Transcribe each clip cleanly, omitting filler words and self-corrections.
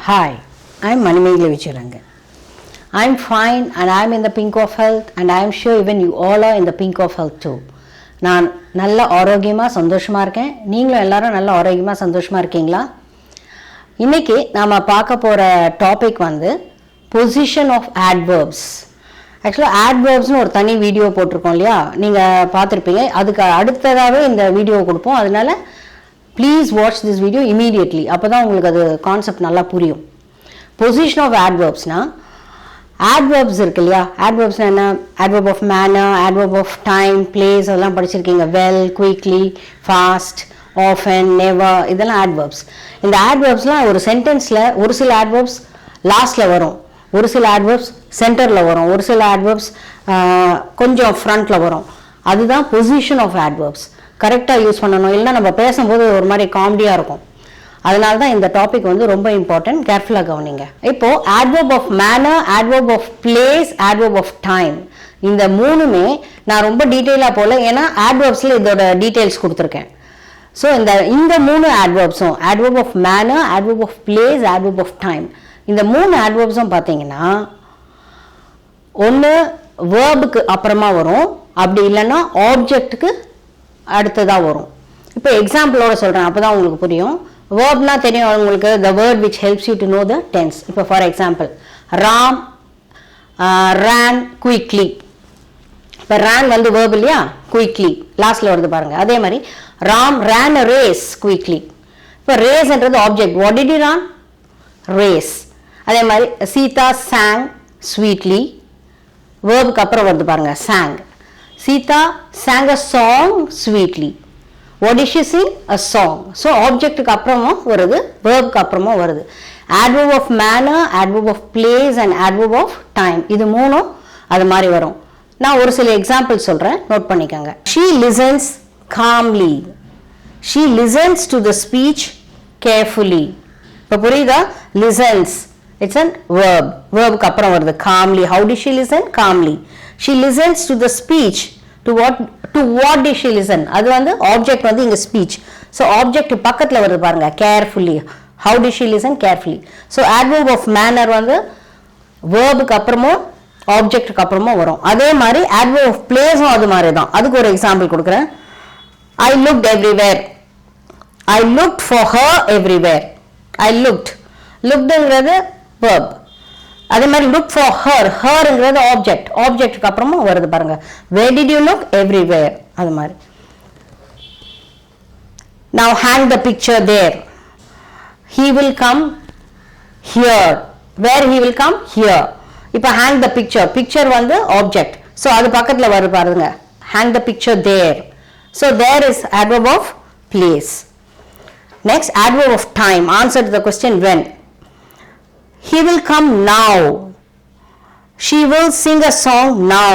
Hi, I'm Manimegla Vicharangan. I'm fine and I'm in the pink of health and I'm sure even you all are in the pink of health too. நான் நல்ல ஆரோக்கியமாக சந்தோஷமாக இருக்கேன். நீங்களும் எல்லாரும் நல்ல ஆரோக்கியமாக சந்தோஷமாக இருக்கீங்களா? இன்றைக்கி நாம் பார்க்க போகிற டாபிக் வந்து பொசிஷன் ஆஃப் ஆட்வர்ப்ஸ். ஆக்சுவலாக ஆட்வர்ப்ஸ்னு ஒரு தனி வீடியோ போட்டிருக்கோம் இல்லையா, நீங்கள் பார்த்துருப்பீங்க. அதுக்கு அடுத்ததாகவே இந்த வீடியோ கொடுப்போம். அதனால please watch this video immediately. அப்போ தான் உங்களுக்கு அது கான்செப்ட் நல்லா புரியும். பொசிஷன் ஆஃப் ஆட்வர்ப்ஸ்னால் ஆட்வர்ப்ஸ் இருக்கு இல்லையா, ஆட்வர்ப்ஸ்னால் என்ன? Adverb of manner, adverb of time, place அதெல்லாம் படிச்சிருக்கீங்க. Well, quickly, fast, often, never, இதெல்லாம் ஆட்வர்ப்ஸ். இந்த ஆட்வர்ப்ஸ்லாம் ஒரு சென்டென்ஸில் ஒரு சில ஆட்வர்ப்ஸ் லாஸ்ட்டில் வரும், ஒரு சில ஆட்வர்ப்ஸ் சென்டரில் வரும், ஒரு சில ஆட்வர்ப்ஸ் கொஞ்சம் ஃப்ரண்ட்டில் வரும். அதுதான் பொசிஷன் ஆஃப் ஆட்வர்ப்ஸ். கரெக்டாக யூஸ் பண்ணணும், இல்லைன்னா நம்ம பேசும்போது ஒரு மாதிரி காமெடியாக இருக்கும். அதனால தான் இந்த டாபிக் வந்து ரொம்ப இம்பார்ட்டன்ட். கேர்ஃபுல்லாக கவனிங்க. இப்போது adverb of manner, adverb of place, adverb of time, இந்த மூணுமே நான் ரொம்ப டீட்டெயிலாக போகல, ஏன்னா ஆட்வர்ப்ஸில் இதோட டீட்டெயில்ஸ் கொடுத்துருக்கேன். ஸோ இந்த மூணு ஆட்வர்ப்ஸும், adverb of manner, adverb of place, adverb of time, இந்த மூணு ஆட்வர்ப்ஸும் பார்த்தீங்கன்னா ஒன்று வேர்புக்கு அப்புறமா வரும், அப்படி இல்லைன்னா ஆப்ஜெக்ட்டுக்கு அடுத்ததாக வரும். இப்போ எக்ஸாம்பிளோட சொல்கிறேன், அப்போ தான் உங்களுக்கு புரியும். வேர்ப்னா தெரியும் உங்களுக்கு, the word which helps you to know the tense. இப்போ for example, Ram ran quickly. இப்போ ran வந்து வேர்ப் இல்லையா, குயிக்லி லாஸ்ட்டில் வருது பாருங்கள். அதே மாதிரி Ram ran a race quickly. இப்போ ரேஸ்ன்றது object. What did you run? Race. அதே மாதிரி சீதா sang ஸ்வீட்லி, வேர்புக்கு அப்புறம் வருது பாருங்கள், sang. Sita sang a song sweetly. What did she sing? A song. So ஆப்ஜெக்ட்டுக்கு அப்புறமும் வருது, வேர்புக்கு அப்புறமும் வருது. Adverb of manner, adverb of place and adverb of time, இது மூணும் அது மாதிரி வரும். நான் ஒரு சில எக்ஸாம்பிள் சொல்கிறேன், நோட் பண்ணிக்கோங்க. She listens calmly. She listens to the speech carefully. இப்போ புரியுதா? Listens, it's a verb. வேர்புக்கு அப்புறம் வருது, calmly. How did she listen? Calmly. She listens to the speech. To what did she listen? அது வந்து object வந்து இங்கே speech. So object பக்கத்தில் வருது பாருங்க, carefully. How did she listen? Carefully. So adverb of manner வந்து வேர்புக்கு அப்புறமும் ஆப்ஜெக்டுக்கு அப்புறமும் வரும். அதே மாதிரி adverb of placeம் அது மாதிரி தான். அதுக்கு ஒரு எக்ஸாம்பிள் கொடுக்குறேன். I looked everywhere. I looked for her everywhere. I looked. Lookedங்கிறது verb. அதே மாதிரி லுக் ஃபார் ஹர், ஹர்ங்கிறது ஆப்ஜெக்ட், ஆப்ஜெக்ட்டுக்கு அப்புறமும் வருது பாருங்க. Where did you look? Everywhere. அது மாதிரி. Now hang the picture there. He will come here. Where he will come? Here. இப்போ ஹேங் த பிக்சர், பிக்சர் வந்து ஆப்ஜெக்ட், ஸோ அது பக்கத்தில் வருது பாருங்க, hang the picture there. So there is adverb of place. Next adverb of time. Answer to the question when. He will come now. She will sing a song now.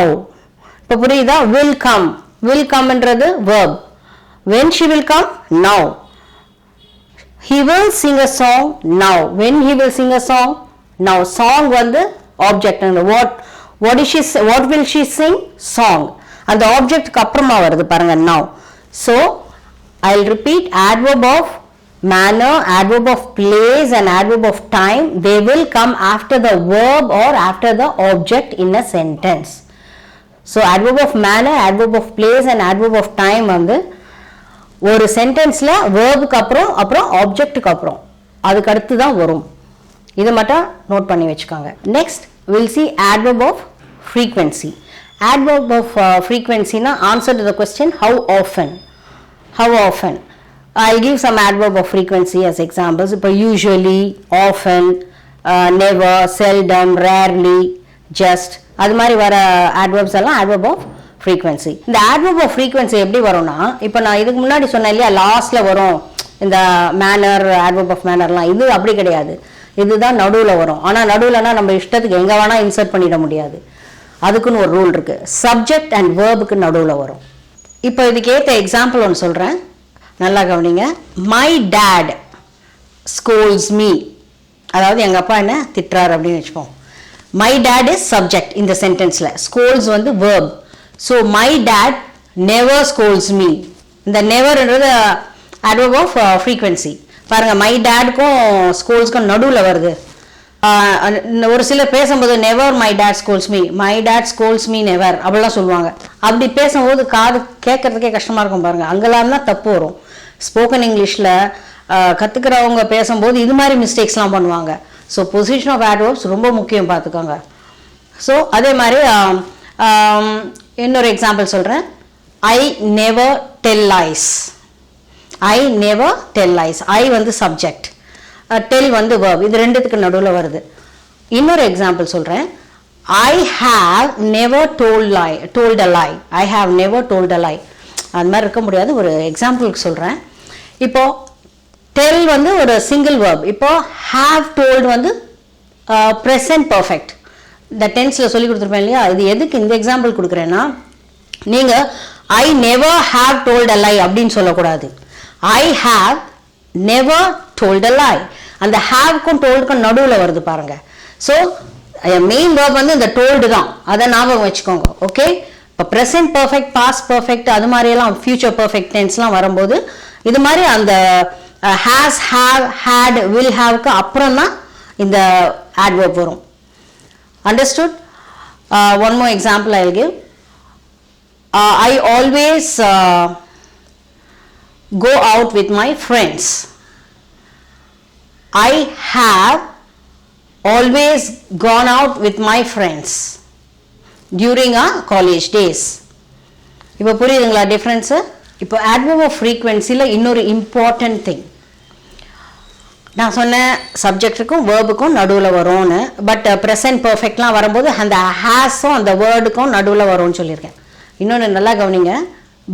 இப்போ புரியுதா? will come, will come என்றது verb. When she will come? Now. He will sing a song now. When he will sing a song? Now. Song வந்து object. What will she sing? Song. அந்த ஆப்ஜெக்ட்க்கு அப்புறமா வருது பாருங்க, now. So I'll repeat, adverb of manner, adverb of place and adverb of time, they will come after the verb or after the object in a sentence. So adverb of manner, adverb of place and adverb of time வந்து ஒரு சென்டென்ஸில் வேர்புக்கு அப்புறம் ஆப்ஜெக்ட்டுக்கு அப்புறம் அதுக்கு அடுத்து தான் வரும். இதை மட்டும் நோட் பண்ணி வச்சுக்கோங்க. Next will see adverb of frequency. Adverb of frequency na answer to the question how often. How often? I'll give some adverb of frequency as examples. இப்போ usually, often, never, seldom, rarely, just, அது மாதிரி வர adverbs எல்லாம் adverb of frequency. இந்த adverb of frequency எப்படி வரும்னா, இப்போ நான் இதுக்கு முன்னாடி சொன்னேன் இல்லையா, லாஸ்ட்ல வரும் இந்த மேனர், adverb of mannerலாம், இது அப்படி கிடையாது. இதுதான் நடுவில் வரும். ஆனால் நடுவில்னா நம்ம இஷ்டத்துக்கு எங்கே வேணால் இன்சர்ட் பண்ணிட முடியாது. அதுக்குன்னு ஒரு ரூல் இருக்குது. சப்ஜெக்ட் அண்ட் வேர்புக்கு நடுவில் வரும். இப்போ இதுக்கு ஏற்ற எக்ஸாம்பிள் ஒன்று சொல்கிறேன், நல்லா கவனிங்க. My dad scolds me. அதாவது எங்கள் அப்பா என்ன திட்டுறாரு அப்படின்னு வச்சுப்போம். மை டேட் இஸ் சப்ஜெக்ட் இந்த சென்டென்ஸில், ஸ்கோல்ஸ் வந்து verb. So my dad never scolds me. இந்த நெவர்ன்றது adverb of frequency. பாருங்க, மை டேடுக்கும் ஸ்கூல்ஸ்க்கும் நடுவில் வருது. ஒரு சிலர் பேசும்போது never my dad scolds me, my dad scolds me never அப்படிலாம் சொல்லுவாங்க. அப்படி பேசும்போது காது கேட்கறதுக்கே கஷ்டமாக இருக்கும் பாருங்க. அங்கெல்லாம் தான் தப்பு வரும். ஸ்போக்கன் இங்கிலீஷில் கற்றுக்கிறவங்க பேசும்போது இது மாதிரி மிஸ்டேக்ஸ்லாம் பண்ணுவாங்க. ஸோ பொசிஷன் ஆஃப் ஆட்வர்ப்ஸ் ரொம்ப முக்கியம், பார்த்துக்கோங்க. ஸோ அதே மாதிரி இன்னொரு எக்ஸாம்பிள் சொல்கிறேன். I never tell lies. I never tell lies. I வந்து சப்ஜெக்ட், டெல் வந்து verb. இது ரெண்டுத்துக்கு நடுவில் வருது. இன்னொரு எக்ஸாம்பிள் சொல்கிறேன். I have never told a lie. I have never told a lie. அது மாதிரி இருக்க முடியாது. ஒரு எக்ஸாம்பிளுக்கு சொல்கிறேன். இப்போ டெல் வந்து ஒரு சிங்கிள் verb. இப்போ ஹாவ் டோல்டு வந்து ப்ரெசன்ட் பர்ஃபெக்ட். இந்த டென்ஸில் சொல்லி கொடுத்துருப்பேன் இல்லையா? இது எதுக்கு இந்த எக்ஸாம்பிள் கொடுக்குறேன்னா, நீங்கள் I never have told a lie அப்படின்னு சொல்லக்கூடாது. I have never told a lie. அந்த ஹாவ்க்கும் டோல்டுக்கும் நடுவில் வருது பாருங்க. ஸோ மெயின் verb வந்து இந்த டோல்டு தான். அதை ஞாபகம் வச்சுக்கோங்க. ஓகே, இப்போ ப்ரெசன்ட் பர்ஃபெக்ட், பாஸ்ட் பர்ஃபெக்ட், அது மாதிரியெல்லாம் ஃபியூச்சர் பர்ஃபெக்ட் டென்ஸ்லாம் வரும்போது இது மாதிரி அந்த ஹேஸ், ஹாவ், ஹேட், வில் ஹாவ்க்கு அப்புறம் தான் இந்த adverb வரும். Understood? One more example I will give. I always go out with my friends. I have always gone out with my friends during our college days. இப்போ புரியுதுங்களா difference? இப்போ adverb of frequencyல இன்னொரு important thing நான் சொன்னேன், சப்ஜெக்டுக்கும் வேர்புக்கும் நடுவில் வரும்னு. But present பர்ஃபெக்ட்லாம் வரும்போது அந்த ஹேஸும் அந்த வேர்டுக்கும் நடுவில் வரும்னு சொல்லியிருக்கேன். இன்னொன்று நல்லா கவனிங்க.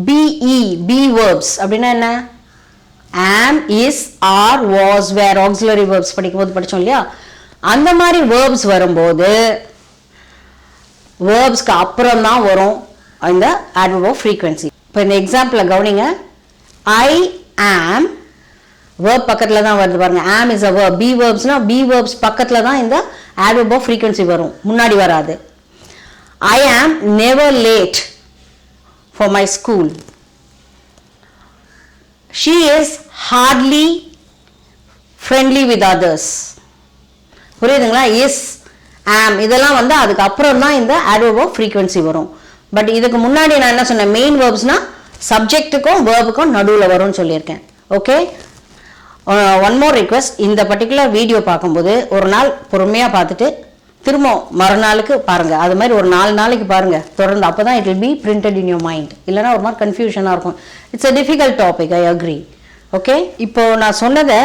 பிஇ, பி வேர்ப்ஸ் அப்படின்னா என்ன? Am, is, are, was, were, auxiliary verbs படிக்கும்போது படித்தோம் இல்லையா? அந்த மாதிரி வேர்ப்ஸ் வரும்போது வேர்ப்ஸ்க்கு அப்புறம் தான் வரும் இந்த adverb of frequency. இப்போ இந்த எக்ஸாம்பிளில் கவனிங்க. ஐ ஆம், verb பக்கத்தில் தான் வருது பாருங்க. am is a verb. be verbsனா be verbs பக்கத்தில் தான் இந்த adverb of frequency வரும், முன்னாடி வராது. I am never late for my school. She is hardly friendly with others. புரியுதுங்களா? is, am இதெல்லாம் வந்து அதுக்கு அப்புறம் தான் இந்த adverb of frequency வரும். பட் இதுக்கு முன்னாடி நான் என்ன சொன்னேன்? மெயின் வேர்ப்ஸ்னா சப்ஜெக்ட்டுக்கும் வேர்புக்கும் நடுவில் வரும்னு சொல்லியிருக்கேன். Okay, one more request. இந்த பர்டிகுலர் வீடியோ பார்க்கும்போது ஒரு நாள் பொறுமையாக பார்த்துட்டு திரும்ப மறுநாளுக்கு பாருங்கள். அது மாதிரி ஒரு 4 நாளைக்கு பாருங்கள் தொடர்ந்து. அப்போ தான் it will be printed in your mind. இல்லைனா ஒரு மாதிரி கன்ஃபியூஷனாக இருக்கும். It's a difficult topic, I agree. Okay, இப்போ நான் சொன்னதை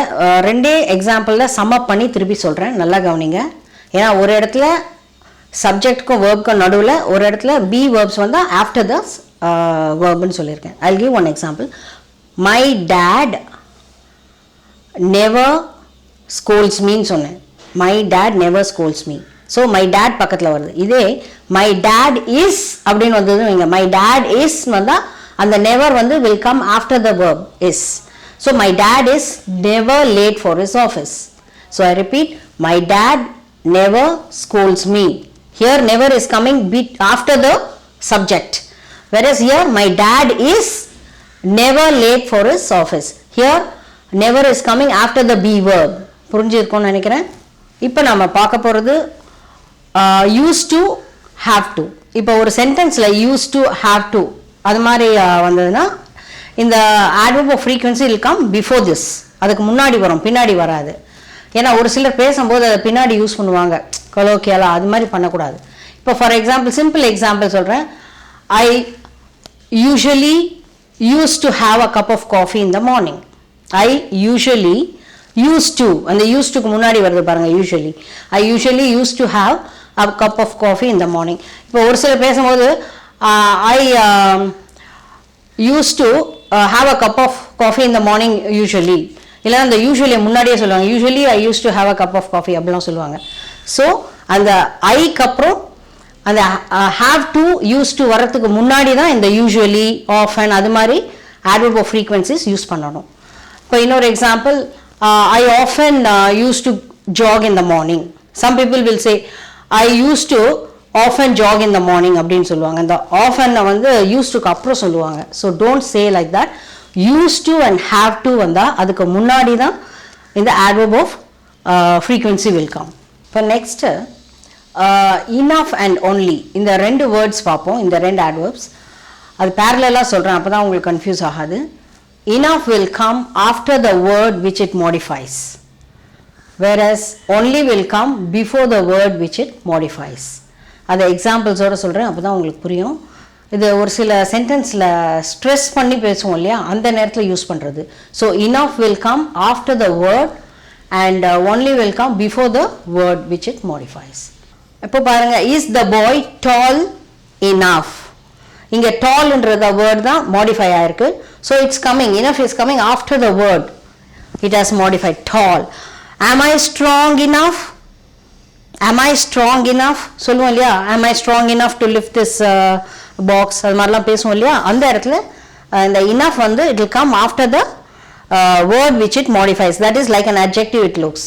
ரெண்டே எக்ஸாம்பிளில் சம்மப் பண்ணி திருப்பி சொல்கிறேன். நல்லா கவனிங்க. ஏன்னா ஒரு இடத்துல சப்ஜெக்டுக்கும் வேர்புக்கும் நடுவில், ஒரு இடத்துல பி வேர்ப்ஸ் வந்து ஆஃப்டர் த வேர்ப்னு சொல்லியிருக்கேன். I will give one example. My dad never scolds me சொன்னேன். my dad never scolds me. so my dad பக்கத்தில் வருது. இதே my dad is அப்படின்னு வந்தது வைங்க. my dad is வந்தா அந்த never வந்து will come after the verb is. so my dad is never late for his office. so I repeat, my dad never scolds me. here never is coming after the subject, whereas here my dad is never late for his office. here never is coming after the be verb. புரிஞ்சிருக்கும்னு நினைக்கிறேன். இப்போ நம்ம பார்க்க போகிறது use to, have to. இப்போ ஒரு சென்டென்ஸில் use to, have to அது மாதிரி வந்ததுன்னா இந்த adverb of frequency will come before this. அதுக்கு முன்னாடி வரும், பின்னாடி வராது. ஏன்னா ஒரு சிலர் பேசும்போது அதை பின்னாடி யூஸ் பண்ணுவாங்க, கொலோக்கியலா. அது மாதிரி பண்ணக்கூடாது. இப்போ ஃபார் எக்ஸாம்பிள், சிம்பிள் எக்ஸாம்பிள் சொல்கிறேன். I usually use to have a cup of coffee in the morning. I usually used to, அந்த used to முன்னாடி வருது பாருங்க. usually I usually used to have a cup of coffee in the morning. இப்போ ஒரு சிலர் பேசும்போது I used to have a cup of coffee in the morning usually, இல்லை அந்த usually முன்னாடியே சொல்லுவாங்க. usually I used to have a cup of coffee அப்படிலாம் சொல்லுவாங்க. ஸோ அந்த ஐக்கு அப்புறம் அந்த have to, used to வரத்துக்கு முன்னாடி தான் இந்த usually, often அது மாதிரி adverb of frequencies யூஸ் பண்ணணும். இப்போ இன்னொரு example, I often used to jog in the morning. Some people will say I used to often jog in the morning அப்படின்னு சொல்லுவாங்க. இந்த often வந்து used to அப்புறம் சொல்லுவாங்க. So don't say like that. used to and have to வந்தால் அதுக்கு முன்னாடி தான் in the adverb of frequency will come. For next enough and only இந்த ரெண்டு வேர்ட்ஸ் பார்ப்போம், இந்த ரெண்டு adverbs. அது parallel-ஆ சொல்றேன், அப்பதான் உங்களுக்கு கன்ஃபியூஸ் ஆகாது. Enough will come after the word which it modifies, whereas only will come before the word which it modifies. அதை எக்ஸாம்பிள்ஸோட சொல்கிறேன், அப்போ தான் உங்களுக்கு புரியும். இது ஒரு சில சென்டென்ஸில் ஸ்ட்ரெஸ் பண்ணி பேசுவோம் இல்லையா, அந்த நேரத்தில் யூஸ் பண்ணுறது. So enough will come after the word and only will come before the word which it modifies. இப்போ பாருங்கள், is the boy tall enough? இங்கே டால்ன்றது வேர்ட் தான் மாடிஃபை ஆயிருக்கு. So it's coming, enough is coming after the word it has modified, tall. Am I strong enough? Am I strong enough? சொல்லுவோம் இல்லையா, am I strong enough to lift this box? அது மாதிரிலாம் பேசுவோம் இல்லையா, அந்த இடத்துல இந்த enough வந்து it will come after the word which it modifies. That is like an adjective it looks.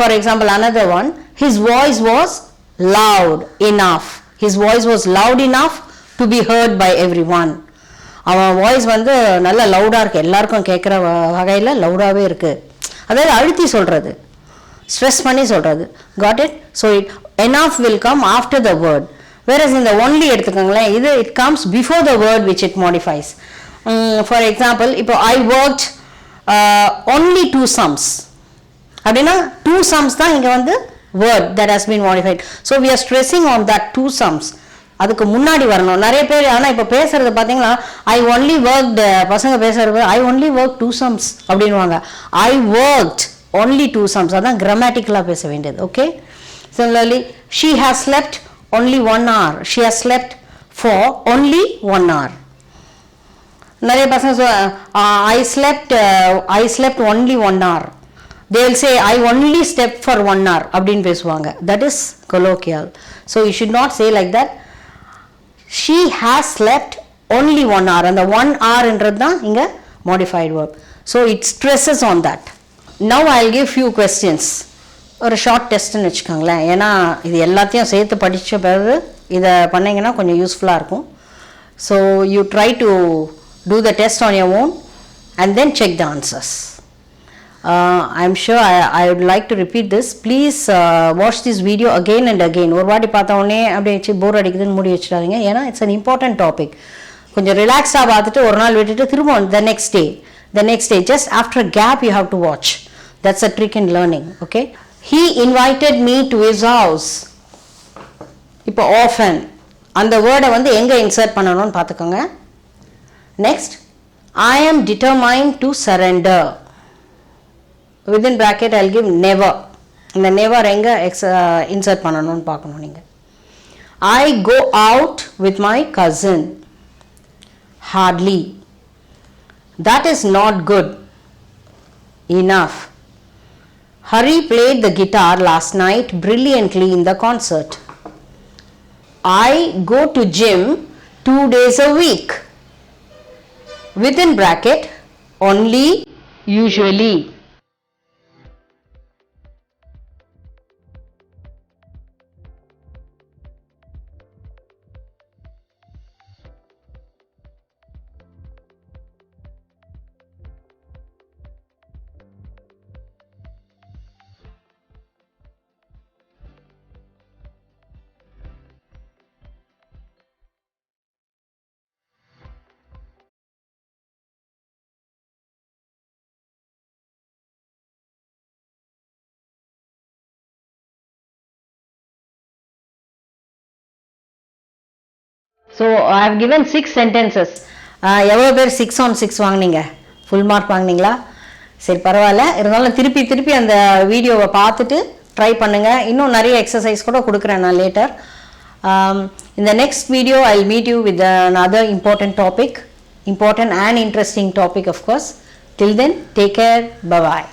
For example, another one, his voice was loud enough. His voice was loud enough to be heard by everyone. அவன் voice வந்து நல்ல லவுடாக இருக்குது, எல்லாருக்கும் கேட்குற வகையில் லவுடாகவே இருக்குது. அதாவது அழுத்தி சொல்கிறது, ஸ்ட்ரெஸ் பண்ணி சொல்கிறது. Got it? So it enough will come after the word. whereas இந்த only எடுத்துக்கோங்களேன், இது it comes before the word which it modifies. For example, இப்போ I worked only 2 sums அப்படின்னா 2 sums தான் இங்கே வந்து word that has been modified. So we are stressing on that 2 sums. அதுக்கு முன்னாடி வரணும். நிறைய பேர் ஆனால் இப்போ பேசுறது பார்த்தீங்கன்னா ஐ ஒன்லி ஒர்க், பசங்க பேசுறது ஐ ஒன்லி ஒர்க் 2 sums அப்படின்வாங்க. ஐ ஒர்க்ட் only 2 sums. அதான் கிராமட்டிக்கலாக பேச வேண்டியது. Okay. Similarly, she has slept only 1 hour. She has slept for only 1 hour. நிறைய பசங்க I slept only 1 hour. They will say I only slept for 1 hour அப்படின்னு பேசுவாங்க. That is colloquial. So you should not say like that. She has slept only 1 hour. And the 1 hour என்றது தான் இங்க modified verb. So it stresses on that. Now I'll give few questions. ஒரு short டெஸ்ட்னு வச்சுக்கோங்களேன், ஏன்னா இது எல்லாத்தையும் சேர்த்து படித்த பிறகு இதை பண்ணிங்கன்னா கொஞ்சம் யூஸ்ஃபுல்லாக இருக்கும். So you try to do the test on your own and then check the answers. I'm sure I would like to repeat this. Please watch this video again and again. ஒரு வாட்டி பார்த்த உடனே அப்படியே வச்சு போர் அடிக்குதுன்னு மூடி வச்சுட்டாதீங்க, ஏன்னா இட்ஸ் அன் இம்பார்ட்டன்ட் டாபிக். கொஞ்சம் ரிலாக்ஸாக பார்த்துட்டு ஒரு நாள் விட்டுட்டு திரும்ப the next day just after a gap you have to watch. That's a trick in learning. Okay. He invited me to his house. இப்போ often அந்த வேர்டை வந்து எங்கே இன்சர்ட் பண்ணணும்னு பார்த்துக்கோங்க. Next, I am determined to surrender. Within bracket I'll give never. இந்த never எங்கே insert பண்ணணும்னு பார்க்கணும் நீங்கள். I go out with my cousin. Hardly. That is not good. Enough. Hari played the guitar last night brilliantly in the concert. I go to gym 2 days a week. Within bracket, only, usually. So I have given 6 sentences. எவ்வளோ பேர் 6 on 6 வாங்கினீங்க? Full mark வாங்கினீங்களா? சரி, பரவாயில்ல. இருந்தாலும் திருப்பி அந்த வீடியோவை பார்த்துட்டு ட்ரை பண்ணுங்கள். இன்னும் நிறைய எக்ஸசைஸ் கூட கொடுக்குறேன் நான் later. In the next video I'll meet you with another important and interesting topic, of course. Till then, take care. Bye bye.